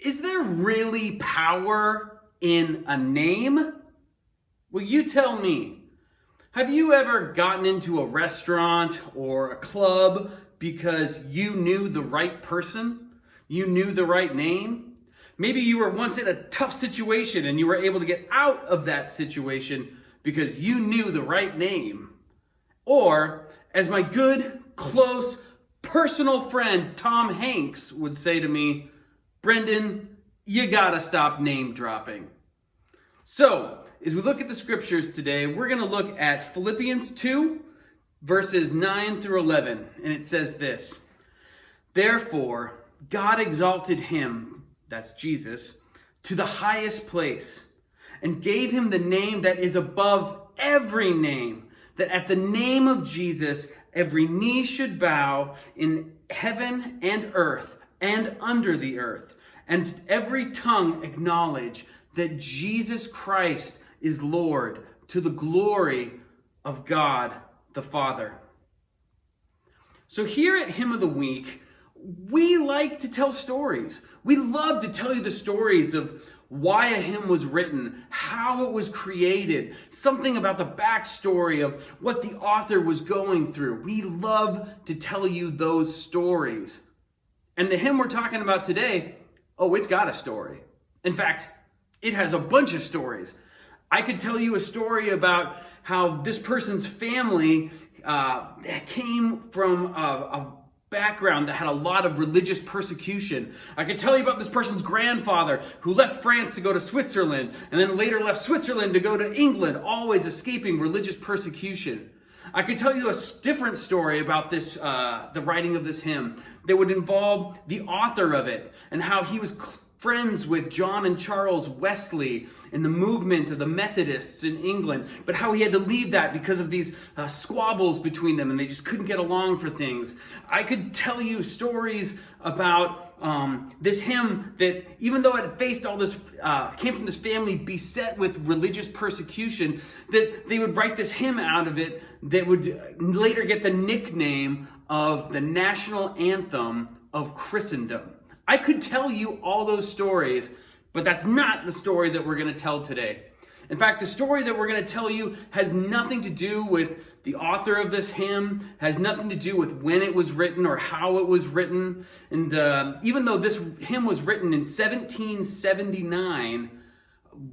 Is there really power in a name? Well, you tell me. Have you ever gotten into a restaurant or a club because you knew the right person? You knew the right name? Maybe you were once in a tough situation and you were able to get out of that situation because you knew the right name. Or, as my good, close, personal friend Tom Hanks would say to me, Brenden, you gotta stop name dropping. So, as we look at the scriptures today, we're going to look at Philippians 2, verses 9 through 11. And it says this: Therefore, God exalted him, that's Jesus, to the highest place, and gave him the name that is above every name, that at the name of Jesus, every knee should bow in heaven and earth and under the earth, and every tongue acknowledge that Jesus Christ is Lord, to the glory of God the Father. So here at Hymn of the Week, we like to tell stories. We love to tell you the stories of why a hymn was written, how it was created, something about the backstory of what the author was going through. We love to tell you those stories. And the hymn we're talking about today, it's got a story. In fact, it has a bunch of stories. I could tell you a story about how this person's family came from a background that had a lot of religious persecution. I could tell you about this person's grandfather who left France to go to Switzerland and then later left Switzerland to go to England, always escaping religious persecution. I could tell you a different story about this, the writing of this hymn that would involve the author of it and how he was friends with John and Charles Wesley in the movement of the Methodists in England, but how he had to leave that because of these squabbles between them and they just couldn't get along for things. I could tell you stories about this hymn that, even though it faced all this, came from this family beset with religious persecution, that they would write this hymn out of it that would later get the nickname of the national anthem of Christendom. I could tell you all those stories, but that's not the story that we're going to tell today. In fact, the story that we're going to tell you has nothing to do with the author of this hymn, has nothing to do with when it was written or how it was written. And even though this hymn was written in 1779,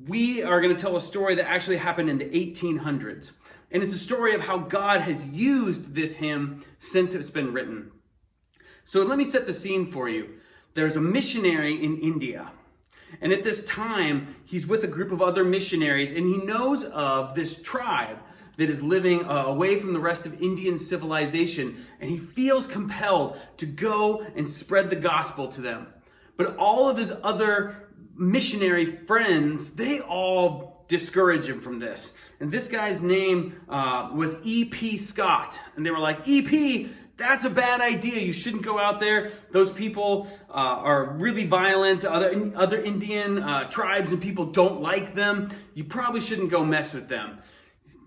we are going to tell a story that actually happened in the 1800s. And it's a story of how God has used this hymn since it's been written. So let me set the scene for you. There's a missionary in India. And at this time, he's with a group of other missionaries, and he knows of this tribe that is living away from the rest of Indian civilization, and he feels compelled to go and spread the gospel to them. But all of his other missionary friends, they all discourage him from this. And this guy's name was E.P. Scott. And they were like, E.P., that's a bad idea. You shouldn't go out there. Those people are really violent. Other Indian tribes and people don't like them. You probably shouldn't go mess with them.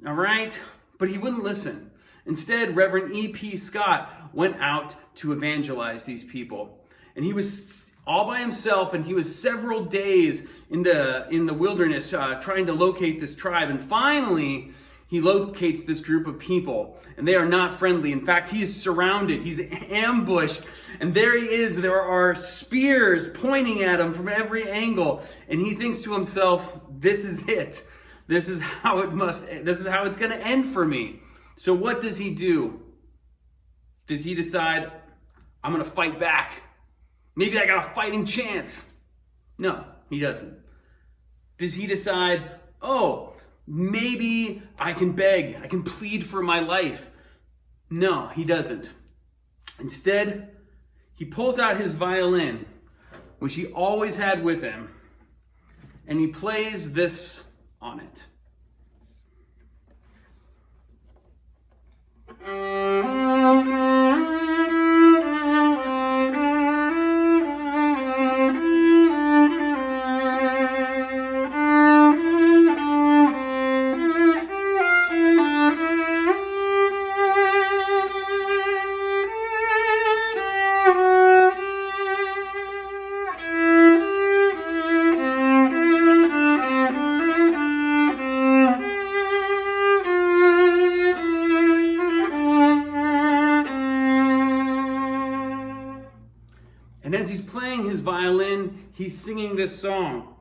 All right? But he wouldn't listen. Instead, Reverend E.P. Scott went out to evangelize these people. And he was all by himself, and he was several days in the wilderness trying to locate this tribe. And finally, he locates this group of people, and they are not friendly. In fact, he is surrounded. He's ambushed, and there he is. There are spears pointing at him from every angle, and he thinks to himself, "This is it. This is how it's going to end for me." So what does he do? Does he decide, "I'm going to fight back. Maybe I got a fighting chance"? No, he doesn't. Does he decide, maybe I can beg, I can plead for my life"? No, he doesn't. Instead, he pulls out his violin, which he always had with him, and he plays this on it. And as he's playing his violin, he's singing this song.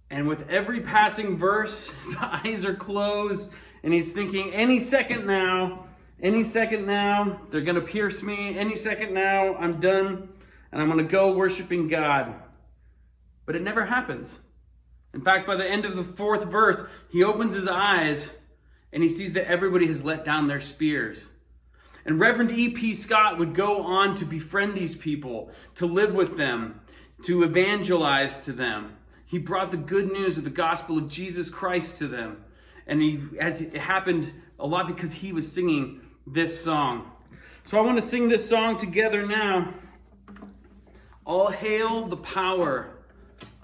And with every passing verse, his eyes are closed, and he's thinking, any second now, they're going to pierce me. Any second now, I'm done, and I'm going to go worshiping God. But it never happens. In fact, by the end of the 4th verse, he opens his eyes, and he sees that everybody has let down their spears. And Reverend E.P. Scott would go on to befriend these people, to live with them, to evangelize to them. He brought the good news of the gospel of Jesus Christ to them. And it happened a lot because he was singing this song. So I want to sing this song together now. All hail the power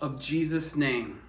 of Jesus' name.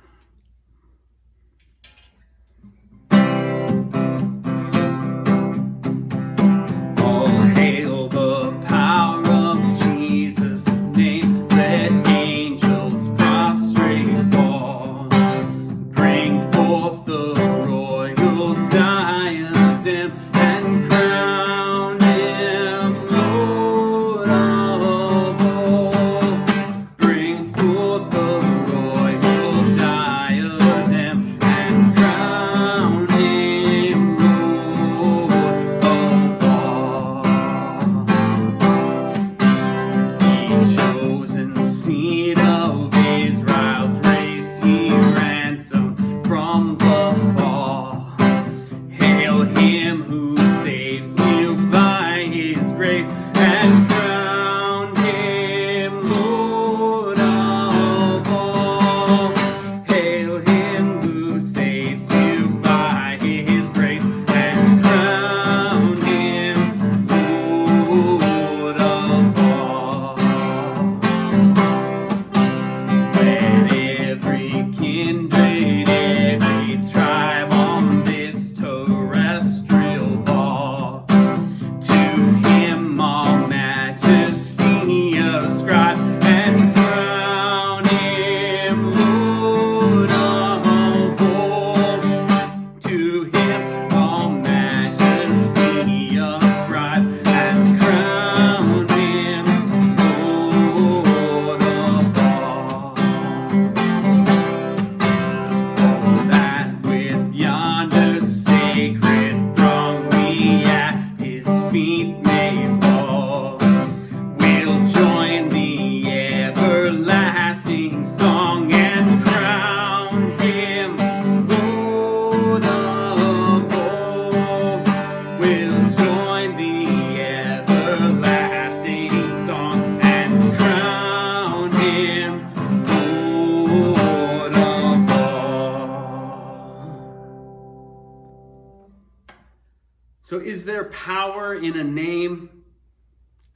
So is there power in a name?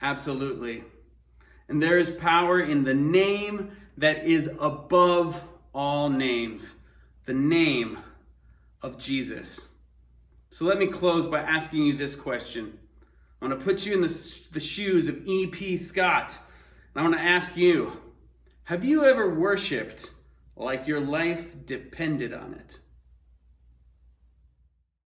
Absolutely. And there is power in the name that is above all names, the name of Jesus. So let me close by asking you this question. I want to put you in the shoes of E.P. Scott. And I want to ask you, have you ever worshiped like your life depended on it?